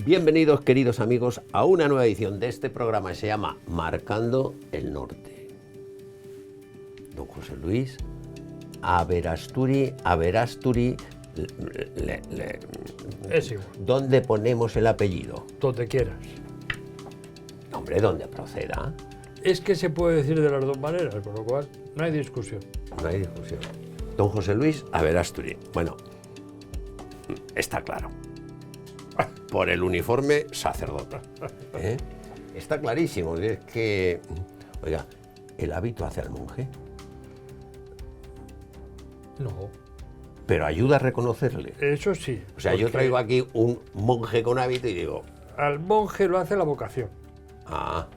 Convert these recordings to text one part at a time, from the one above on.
Bienvenidos, queridos amigos, a una nueva edición de este programa que se llama Marcando el Norte. Don José Luis, Aberasturi, es igual. ¿dónde ponemos el apellido? Donde quieras. Hombre, donde proceda. Es que se puede decir de las dos maneras, con lo cual no hay discusión. No hay discusión. Don José Luis Aberasturi. Bueno, está claro. Por el uniforme, sacerdote. ¿Eh? Está clarísimo. Es que, oiga, ¿el hábito hace al monje? No, Pero ayuda a reconocerle. eso sí. O sea, yo porque traigo aquí un monje con hábito y digo, al monje lo hace la vocación. ah,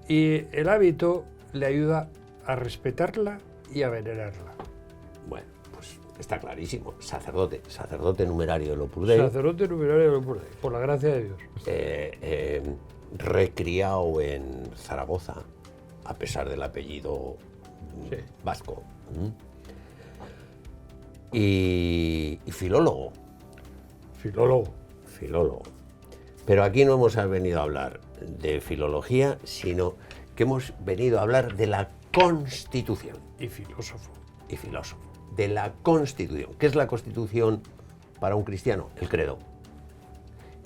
Y el hábito le ayuda a respetarla y a venerarla. bueno, pues está clarísimo. Sacerdote numerario del Opus Dei, Sacerdote numerario del Opus Dei, por la gracia de Dios. recriado en Zaragoza, a pesar del apellido Sí. vasco. Y filólogo. Filólogo. Pero aquí no hemos venido a hablar de filología, sino que hemos venido a hablar de la Constitución. Y filósofo. Y filósofo. De la Constitución. ¿Qué es la Constitución para un cristiano? El credo.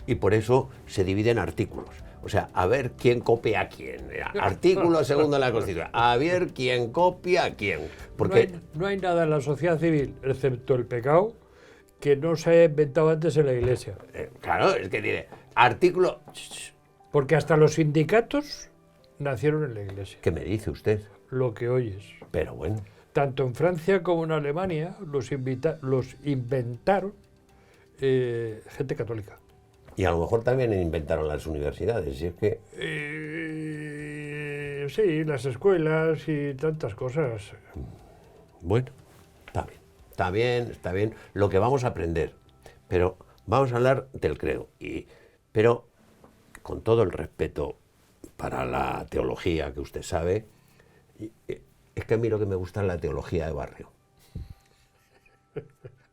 Y por eso se divide en artículos. O sea, a ver quién copia a quién. Artículo segundo de la Constitución. A ver quién copia a quién. Porque No hay nada en la sociedad civil, excepto el pecado, que no se haya inventado antes en la Iglesia. claro, es que tiene artículo. Porque hasta los sindicatos nacieron en la Iglesia. ¿Qué me dice usted? Lo que oyes. Pero bueno. Tanto en Francia como en Alemania los inventaron gente católica. Y a lo mejor también inventaron las universidades. Y es que Sí, las escuelas y tantas cosas. bueno, está bien lo que vamos a aprender, pero vamos a hablar del credo. Pero con todo el respeto para la teología que usted sabe, es que a mí lo que me gusta es la teología de barrio.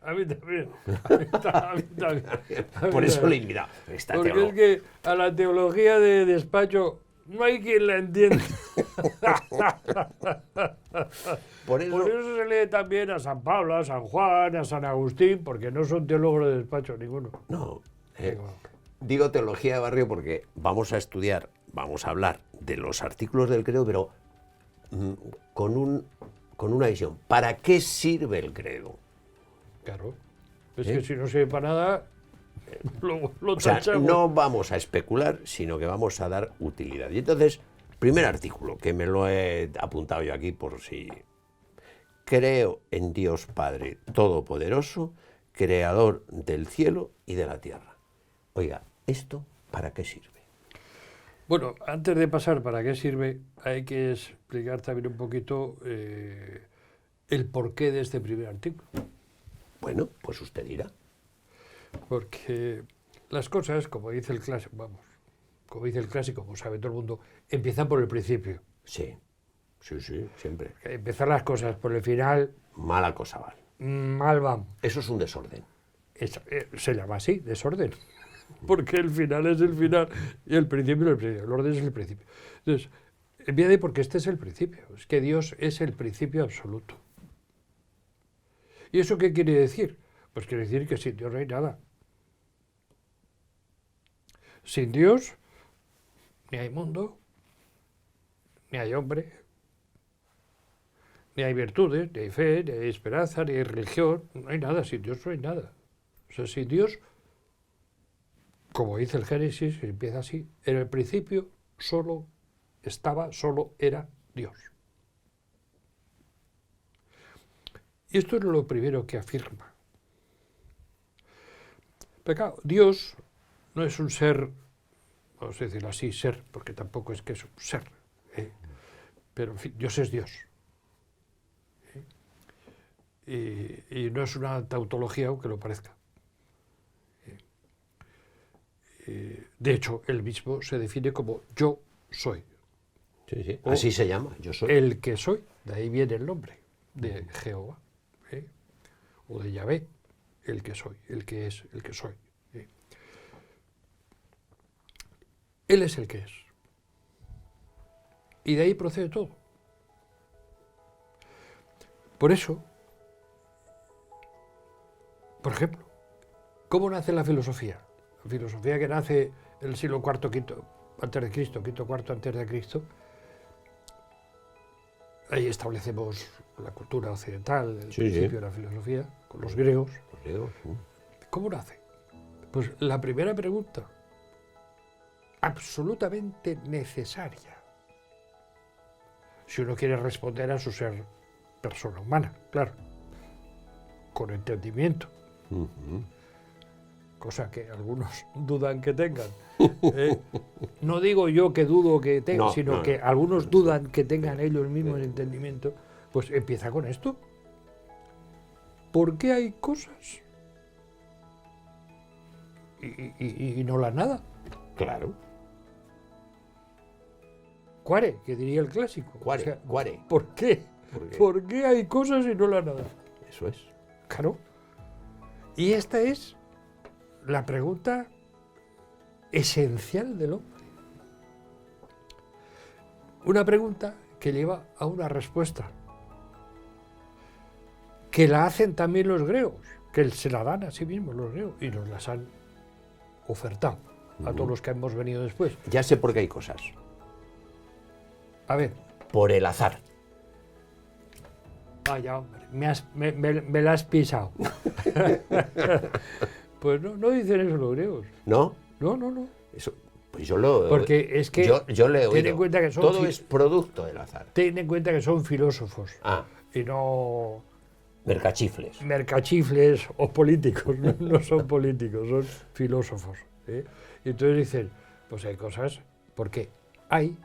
A mí también. A mí también. Por eso le he invitado. Esta Porque teología. es que a la teología de despacho no hay quien la entienda. Por eso, Por eso se lee también a San Pablo, a San Juan, a San Agustín, porque no son teólogos de despacho ninguno. no, digo teología de barrio porque vamos a hablar de los artículos del credo, pero con una visión. ¿Para qué sirve el credo? Claro. Es que si no sirve para nada, lo O sea, tachamos. no vamos a especular, sino que vamos a dar utilidad. Y entonces, primer artículo, que me lo he apuntado yo aquí por si... Creo en Dios Padre Todopoderoso, Creador del cielo y de la tierra. Oiga, ¿esto para qué sirve? Bueno, antes de pasar para qué sirve, hay que explicar también un poquito el porqué de este primer artículo. Bueno, pues usted dirá. Porque las cosas, como dice el clásico, como sabe todo el mundo, empiezan por el principio. Sí, siempre. Empezar las cosas por el final, Mala cosa vale. mal vamos. Eso es un desorden. Se llama así, desorden. Porque el final es el final y el principio es el principio. El orden es el principio. Entonces, empieza ahí porque este es el principio. Es que Dios es el principio absoluto. ¿Y eso qué quiere decir? Pues quiere decir que sin Dios no hay nada. Sin Dios ni hay mundo, ni hay hombre, ni hay virtudes, ni hay fe, ni hay esperanza, ni hay religión. No hay nada, sin Dios no hay nada. O sea, sin Dios, como dice el Génesis, empieza así, en el principio solo era Dios. Y esto es lo primero que afirma. Pero claro, Dios no es un ser, vamos a decirlo así, ser, porque tampoco es que es un ser, pero en fin, Dios es Dios. Y no es una tautología, aunque lo parezca. De hecho, él mismo se define como yo soy. Sí. Así se llama, yo soy. El que soy, de ahí viene el nombre de Jehová, o de Yahvé, el que soy, el que es, el que soy. Él es el que es. Y de ahí procede todo. Por eso, por ejemplo, ¿cómo nace la filosofía? La filosofía que nace en el siglo IV, V antes de Cristo, V, IV antes de Cristo. Ahí establecemos la cultura occidental, el principio de la filosofía, con los griegos. ¿Cómo nace? Pues la primera pregunta, absolutamente necesaria, si uno quiere responder a su ser persona humana, claro, con entendimiento, cosa que algunos dudan que tengan. No digo yo que dudo que tengan, sino que algunos dudan que tengan ellos mismos el entendimiento. Pues empieza con esto. ¿Por qué hay cosas y no la nada? Claro. Cuare, que diría el clásico. Cuare, O sea, cuare. ¿Por qué? ¿Por qué hay cosas y no la nada? Eso es. Claro. Y esta es la pregunta esencial del hombre. Una pregunta que lleva a una respuesta, que la hacen también los griegos, que se la dan a sí mismos los griegos y nos las han ofertado a todos los que hemos venido después. Ya sé por qué hay cosas. A ver. Por el azar. Vaya, hombre, me la has pisado. Pues no dicen eso los griegos. ¿No? No. Eso, pues yo lo... Porque es que yo le he oído. ten en cuenta que son todo es producto del azar. Ten en cuenta que son filósofos Ah, y no mercachifles. mercachifles o políticos. No son políticos, son filósofos. Y entonces dicen, pues hay cosas porque hay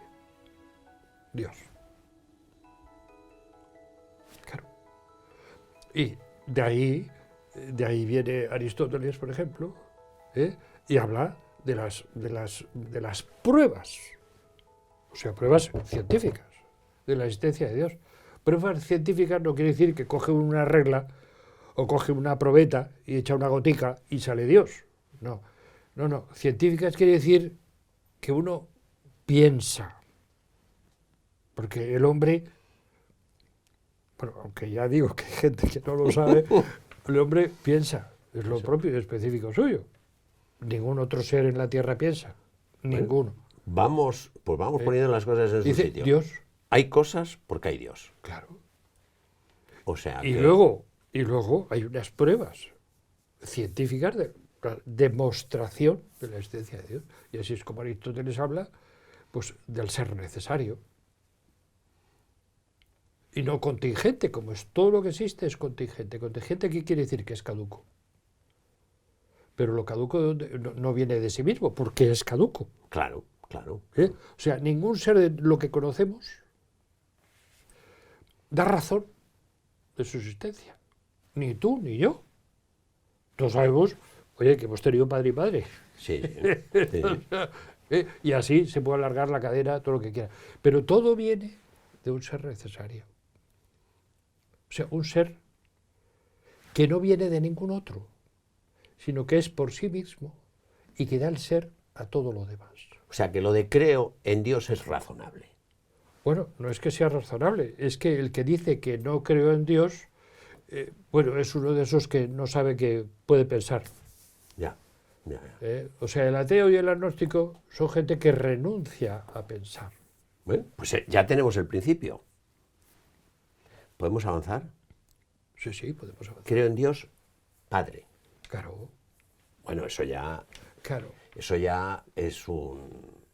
Dios. Claro. Y de ahí viene Aristóteles, por ejemplo, y habla de las pruebas, o sea, pruebas científicas de la existencia de Dios. Pruebas científicas no quiere decir que coge una regla o coge una probeta y echa una gotica y sale Dios. No. Científicas quiere decir que uno piensa. Porque el hombre, bueno, aunque ya digo que hay gente que no lo sabe, el hombre piensa, es lo propio y específico suyo. Ningún otro ser en la Tierra piensa, ninguno. Vamos poniendo las cosas en su Dice sitio. Dios. Hay cosas porque hay Dios. Claro. O sea Y que... luego hay unas pruebas científicas de la demostración de la existencia de Dios. Y así es como Aristóteles habla, pues, del ser necesario. Y no contingente, como es todo lo que existe es contingente. Contingente, ¿qué quiere decir? Que es caduco. Pero lo caduco no viene de sí mismo, porque es caduco. Claro. O sea, ningún ser de lo que conocemos da razón de su existencia. Ni tú ni yo. Todos sabemos, oye, que hemos tenido padre y madre. Sí. Y así se puede alargar la cadena, todo lo que quiera. Pero todo viene de un ser necesario. O sea, un ser que no viene de ningún otro, sino que es por sí mismo y que da el ser a todo lo demás. O sea que lo de creo en Dios es razonable. Bueno, no es que sea razonable, es que el que dice que no creo en Dios, bueno, es uno de esos que no sabe que puede pensar. Ya. O sea, el ateo y el agnóstico son gente que renuncia a pensar. Bueno, pues ya tenemos el principio. ¿Podemos avanzar? Sí, podemos avanzar. Creo en Dios, Padre. Claro. Bueno, eso ya es un...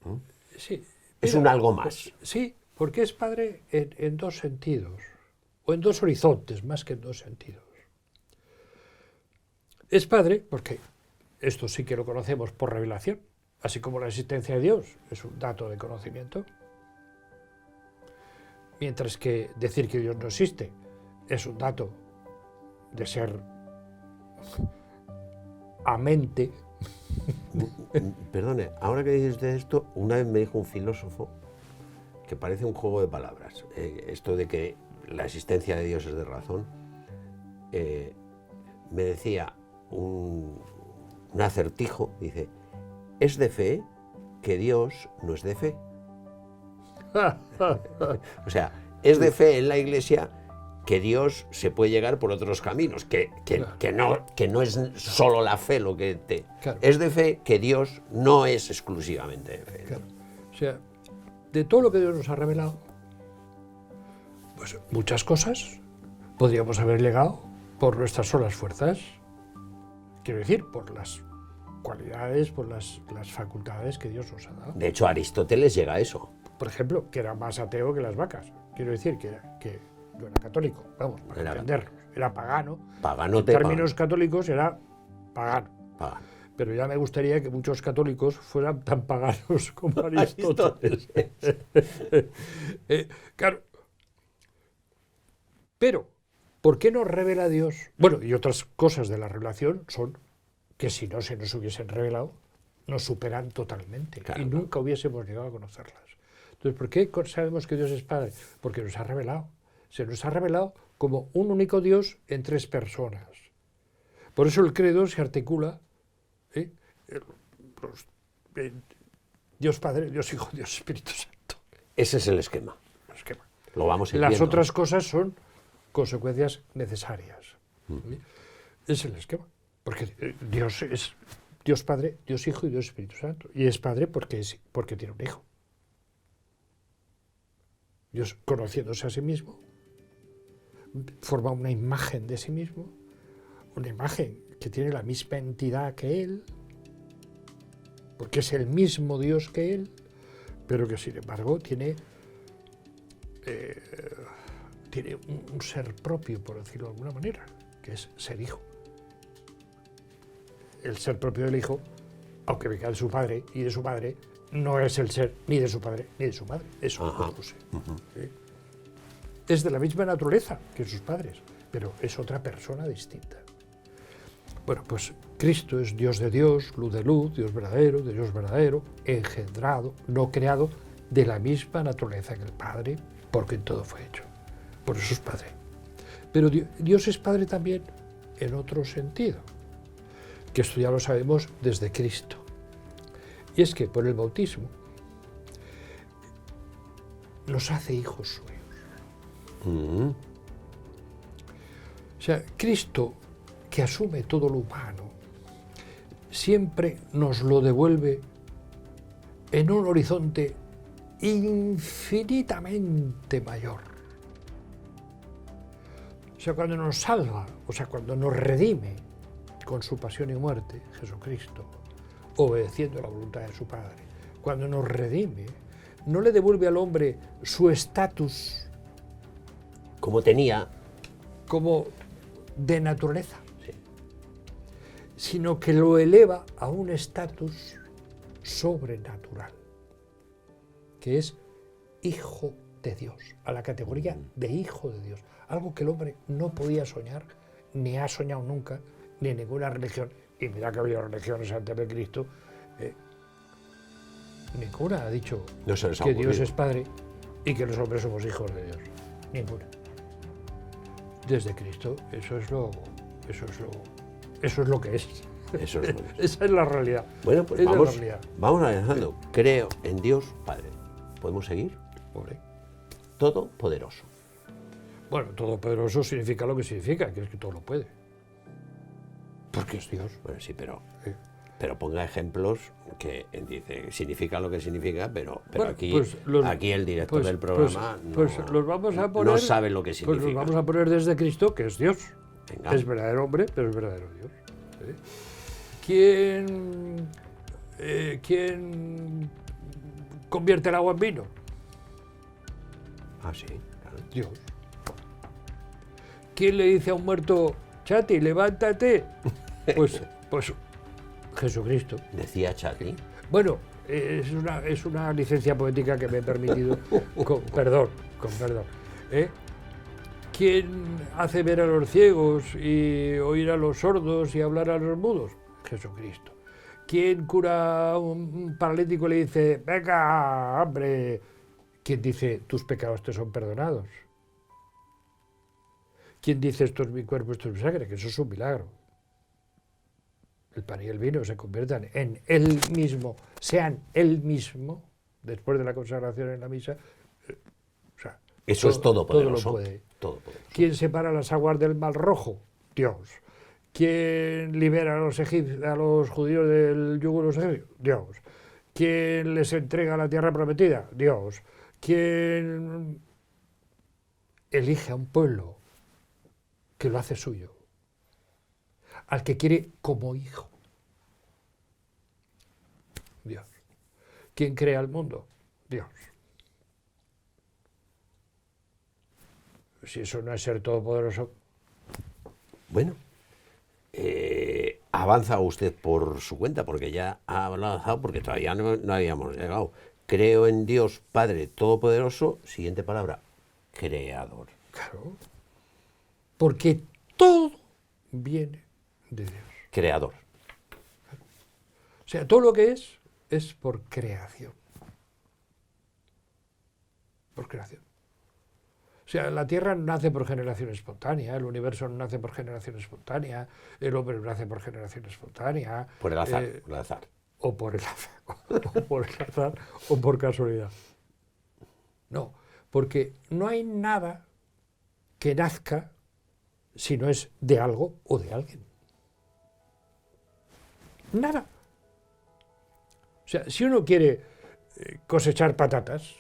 Sí. Es un algo más. Sí, porque es padre en dos sentidos, o en dos horizontes, más que en dos sentidos. Es padre porque esto sí que lo conocemos por revelación, así como la existencia de Dios es un dato de conocimiento. Mientras que decir que Dios no existe es un dato de ser a mente. Perdone, ahora que dices de esto, una vez me dijo un filósofo que parece un juego de palabras, esto de que la existencia de Dios es de razón. Me decía un acertijo, dice, ¿es de fe que Dios no es de fe. O sea, es de fe en la Iglesia que Dios se puede llegar por otros caminos, que no es solo la fe lo que te... Claro. Es de fe que Dios no es exclusivamente de fe. Claro. O sea, de todo lo que Dios nos ha revelado, pues muchas cosas podríamos haber legado por nuestras solas fuerzas. Quiero decir, por las cualidades, por las facultades que Dios nos ha dado. De hecho, Aristóteles llega a eso. Por ejemplo, que era más ateo que las vacas. Quiero decir que no era católico, vamos, para entendernos. Era pagano. Pagano En te términos católicos era pagano. pagano. Pero ya me gustaría que muchos católicos fueran tan paganos como Aristóteles. Claro. Pero, ¿por qué nos revela Dios? Bueno, y otras cosas de la revelación son que si no se nos hubiesen revelado, nos superan totalmente. Claro, y nunca hubiésemos llegado a conocerlas. Entonces, ¿por qué sabemos que Dios es Padre? Porque nos ha revelado. Se nos ha revelado como un único Dios en tres personas. Por eso el credo se articula Dios Padre, Dios Hijo, Dios Espíritu Santo. Ese es el esquema. El esquema. Lo vamos a ir Las viendo. otras cosas son consecuencias necesarias. Es el esquema. Porque Dios es Dios Padre, Dios Hijo y Dios Espíritu Santo. Y es Padre porque tiene un Hijo. Dios, conociéndose a sí mismo, forma una imagen de sí mismo, una imagen que tiene la misma entidad que Él, porque es el mismo Dios que Él, pero que sin embargo tiene un ser propio, por decirlo de alguna manera, que es ser hijo. El ser propio del hijo, aunque venga de su padre y de su madre, no es el ser ni de su padre ni de su madre. Eso no lo sé. ¿Sí? Es de la misma naturaleza que sus padres, pero es otra persona distinta. Bueno, pues Cristo es Dios de Dios, luz de luz, Dios verdadero, engendrado, no creado, de la misma naturaleza que el Padre, porque en todo fue hecho. Por eso es Padre. Pero Dios es Padre también en otro sentido, que esto ya lo sabemos desde Cristo. Y es que por el bautismo nos hace hijos suyos. O sea, Cristo, que asume todo lo humano, siempre nos lo devuelve en un horizonte infinitamente mayor. O sea, cuando nos salva, o sea, cuando nos redime con su pasión y muerte, Jesucristo, obedeciendo la voluntad de su Padre, cuando nos redime, no le devuelve al hombre su estatus Como tenía. como de naturaleza, Sí. sino que lo eleva a un estatus sobrenatural, que es hijo de Dios, a la categoría de hijo de Dios, algo que el hombre no podía soñar, ni ha soñado nunca, ni en ninguna religión, y mira que había religiones antes de Cristo, ninguna ha dicho No se les ha que Dios ocurrido. es Padre y que los hombres somos hijos de Dios, ninguna. Desde Cristo, eso es lo que es. Eso es lo que es. Esa es la realidad. Bueno, pues Esa es la vamos, realidad. vamos avanzando. Creo en Dios Padre. ¿Podemos seguir? Pobre. Todopoderoso. Bueno, todopoderoso significa lo que significa, que es que todo lo puede. Porque es Dios. Bueno, sí, pero Sí. ponga ejemplos que dice, significa lo que significa, pero Bueno, aquí, pues aquí el director pues- del programa pues no, los vamos a poner, no sabe lo que Pues significa. nos vamos a poner desde Cristo, que es Dios. Venga. Es verdadero hombre, pero es verdadero Dios. ¿Sí? ¿Quién convierte el agua en vino? Ah, sí, claro. Dios. ¿Quién le dice a un muerto, Chati, levántate? Pues Jesucristo. Decía Chati. Bueno, es una licencia poética que me he permitido, con perdón. ¿eh? ¿Quién hace ver a los ciegos y oír a los sordos y hablar a los mudos? Jesucristo. ¿Quién cura a un paralítico y le dice, venga, hombre? ¿Quién dice, tus pecados te son perdonados? ¿Quién dice, esto es mi cuerpo, esto es mi sangre? Que eso es un milagro. el pan y el vino se conviertan en Él mismo, sean Él mismo, después de la consagración en la misa, o sea, Eso es todopoderoso. Todo lo puede. Todopoderoso. ¿Quién separa las aguas del Mar Rojo? Dios. ¿Quién libera a los judíos del yugo de los egipcios? Dios. ¿Quién les entrega la tierra prometida? Dios. ¿Quién elige a un pueblo que lo hace suyo? Al que quiere como hijo. Dios. ¿Quién crea el mundo? Dios. Si eso no es ser todopoderoso. Bueno, avanza usted por su cuenta, porque ya ha avanzado, porque todavía no habíamos llegado. Creo en Dios Padre Todopoderoso, siguiente palabra, creador. Claro. Porque todo viene de Dios. Creador. O sea, todo lo que es por creación. Por creación. O sea, la Tierra no nace por generación espontánea, el universo no nace por generación espontánea, el hombre no nace por generación espontánea. Por el azar, por el azar. O por el azar, o por el azar, o por casualidad. No, porque no hay nada que nazca si no es de algo o de alguien. Nada. O sea, si uno quiere cosechar patatas,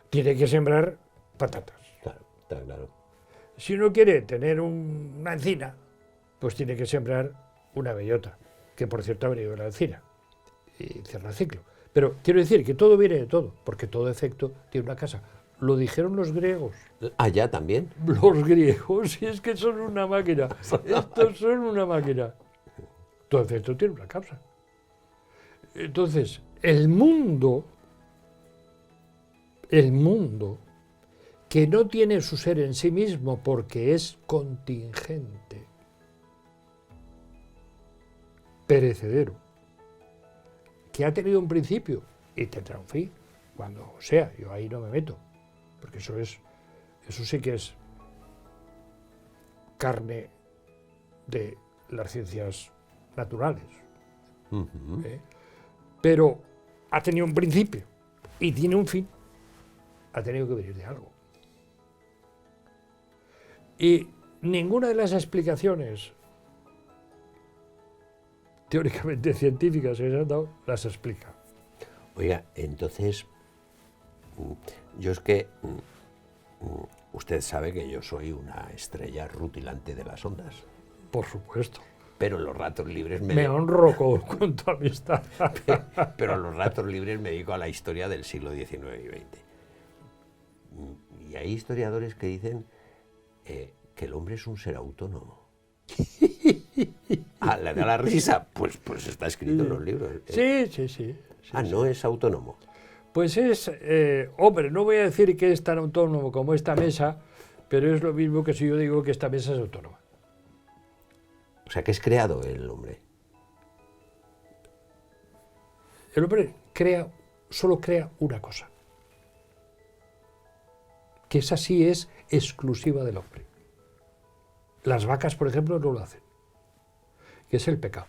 tiene que sembrar patatas. Claro, está claro. Si uno quiere tener una encina, pues tiene que sembrar una bellota, que por cierto ha venido de la encina, y cierra el ciclo. Pero quiero decir que todo viene de todo, porque todo efecto tiene una causa. Lo dijeron los griegos. Allá también. Los griegos, y es que son una máquina. Estos son una máquina. Todo efecto tiene una causa. Entonces, el mundo que no tiene su ser en sí mismo porque es contingente, perecedero, que ha tenido un principio y tendrá un fin, cuando sea, yo ahí no me meto, porque eso sí que es carne de las ciencias naturales. Pero ha tenido un principio y tiene un fin. Ha tenido que venir de algo. Y ninguna de las explicaciones teóricamente científicas que se han dado las explica. Oiga, entonces, yo es que usted sabe que yo soy una estrella rutilante de las ondas. Por supuesto. Pero en los ratos libres me honro con tu amistad. Pero en los ratos libres me dedico a la historia del siglo XIX y XX. Y hay historiadores que dicen que el hombre es un ser autónomo. ¿Le da la risa? Pues está escrito en los libros. Sí. No es autónomo. Pues es, hombre, no voy a decir que es tan autónomo como esta mesa, pero es lo mismo que si yo digo que esta mesa es autónoma. O sea, que es creado el hombre. El hombre solo crea una cosa, que esa sí es exclusiva del hombre. Las vacas, por ejemplo, no lo hacen, que es el pecado.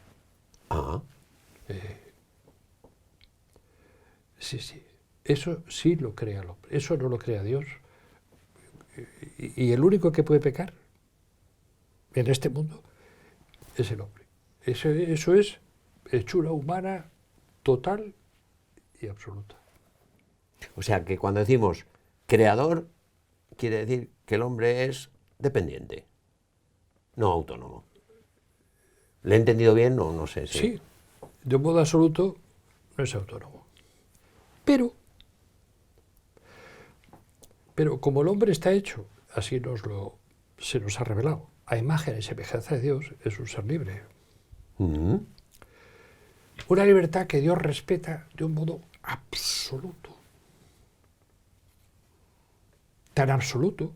Sí, eso sí lo crea el hombre, eso no lo crea Dios. Y el único que puede pecar en este mundo es el hombre. Eso es hechura humana total y absoluta. O sea, que cuando decimos creador, quiere decir que el hombre es dependiente, no autónomo. ¿Le he entendido bien? No sé. Sí, de un modo absoluto no es autónomo. Pero como el hombre está hecho, así se nos ha revelado, a imagen y semejanza de Dios, es un ser libre. Una libertad que Dios respeta de un modo absoluto. Tan absoluto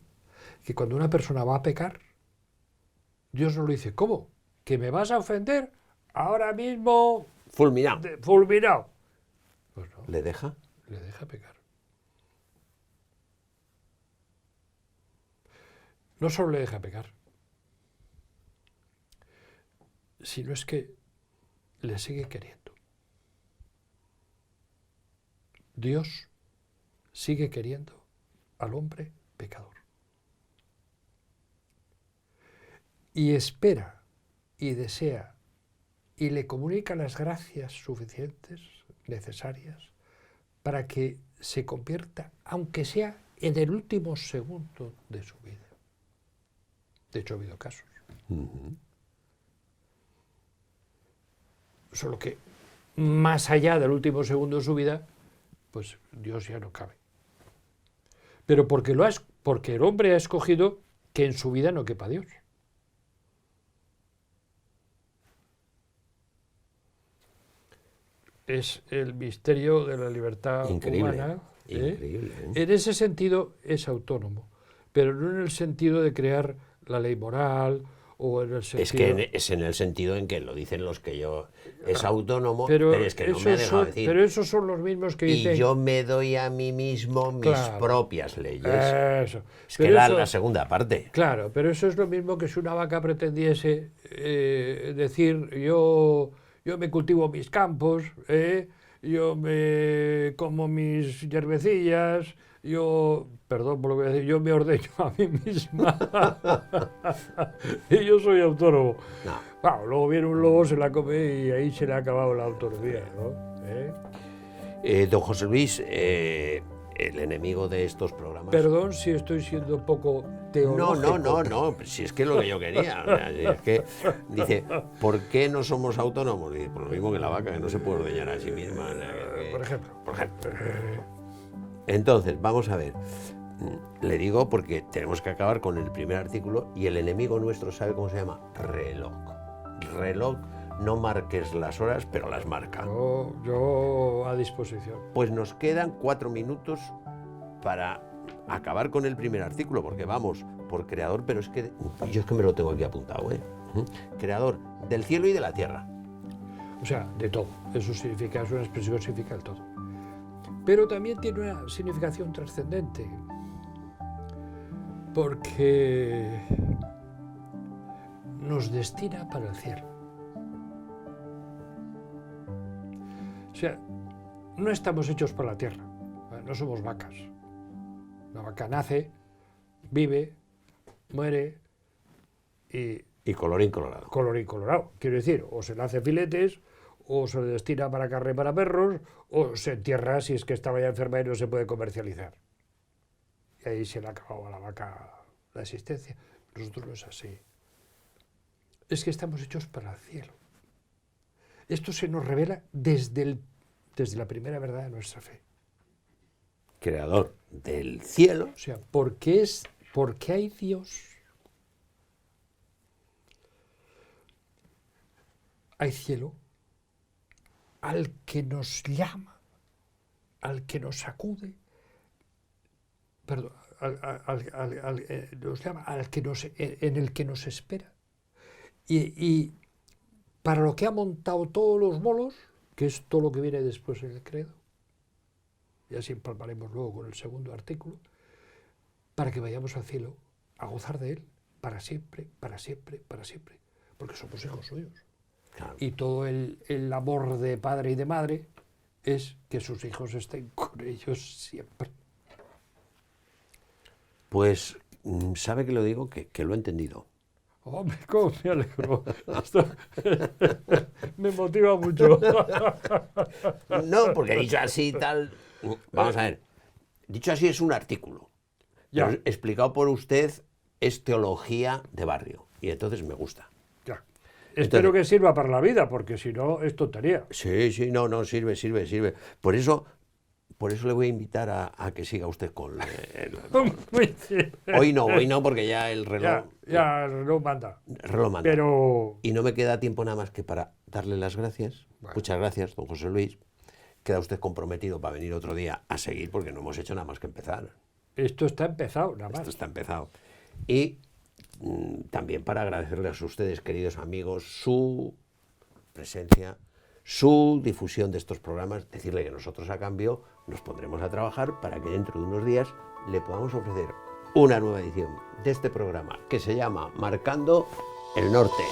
que cuando una persona va a pecar, Dios no lo dice, ¿cómo? ¿Que me vas a ofender? Ahora mismo... Fulminado. Fulminado. Pues no. ¿Le deja? Le deja pecar. No solo le deja pecar, sino es que le sigue queriendo. Dios sigue queriendo al hombre pecador. Y espera y desea y le comunica las gracias suficientes, necesarias, para que se convierta, aunque sea en el último segundo de su vida. De hecho, ha habido casos. Solo que más allá del último segundo de su vida, pues Dios ya no cabe. Pero porque el hombre ha escogido que en su vida no quepa Dios. Es el misterio de la libertad humana. Increíble. En ese sentido es autónomo, pero no en el sentido de crear la ley moral o en el sentido... Es que es en el sentido en que lo dicen los que yo... Es autónomo, pero es que no me ha dejado decir. Pero esos son los mismos que dicen... Y yo me doy a mí mismo mis propias leyes. Eso. Es que la segunda parte. Claro, pero eso es lo mismo que si una vaca pretendiese decir yo me cultivo mis campos, yo me como mis yerbecillas, perdón por lo que voy a decir, yo me ordeño a mí misma y yo soy autónomo. No. Claro, luego viene un lobo, se la come y ahí se le ha acabado la autonomía, ¿no? Don José Luis, el enemigo de estos programas... Perdón si estoy siendo poco teológico. No, si es que es lo que yo quería. O sea, es que dice, ¿por qué no somos autónomos? Dice, por lo mismo que la vaca, que no se puede ordeñar a sí misma. Por ejemplo. Entonces, vamos a ver. Le digo porque tenemos que acabar con el primer artículo y el enemigo nuestro, ¿sabe cómo se llama? Reloj. Reloj, no marques las horas, pero las marca. Yo a disposición. Pues nos quedan 4 minutos para acabar con el primer artículo, porque vamos por creador, pero es que yo es que me lo tengo aquí apuntado, creador del cielo y de la tierra. O sea, de todo. Eso significa, es una expresión que significa el todo. Pero también tiene una significación trascendente, porque nos destina para el cielo. O sea, no estamos hechos para la tierra, no somos vacas. La vaca nace, vive, muere y colorín colorado. Colorín colorado. Quiero decir, o se le hace filetes, o se le destina para carne para perros, o se entierra si es que estaba ya enferma y no se puede comercializar. Y ahí se le ha acabado a la vaca la existencia. Nosotros no es así. Es que estamos hechos para el cielo. Esto se nos revela desde la primera verdad de nuestra fe. Creador del cielo. O sea, porque hay Dios, hay cielo, al que nos llama, al que nos sacude, perdón, nos llama, en el que nos espera. Y para lo que ha montado todos los bolos, que es todo lo que viene después en el credo, y así empalmaremos luego con el segundo artículo, para que vayamos al cielo a gozar de él para siempre, para siempre, para siempre, porque somos hijos suyos. Claro. Y todo el amor de padre y de madre es que sus hijos estén con ellos siempre. Pues, ¿sabe que lo digo? Que lo he entendido. Hombre, cómo me alegro. Esto me motiva mucho. No, porque dicho así tal... Vamos a ver. Dicho así es un artículo. Ya. Pero explicado por usted es teología de barrio. Y entonces me gusta. Ya. Espero que sirva para la vida, porque si no es tontería. Sí, no, sirve. Por eso le voy a invitar a que siga usted con... Hoy no, porque ya el reloj... Ya el reloj manda. Pero... Y no me queda tiempo nada más que para darle las gracias. Bueno. Muchas gracias, don José Luis. Queda usted comprometido para venir otro día a seguir, porque no hemos hecho nada más que empezar. Esto está empezado, nada más. Esto está empezado. Y también para agradecerles a ustedes, queridos amigos, su presencia, su difusión de estos programas, decirle que nosotros a cambio nos pondremos a trabajar para que dentro de unos días le podamos ofrecer una nueva edición de este programa que se llama Marcando el Norte.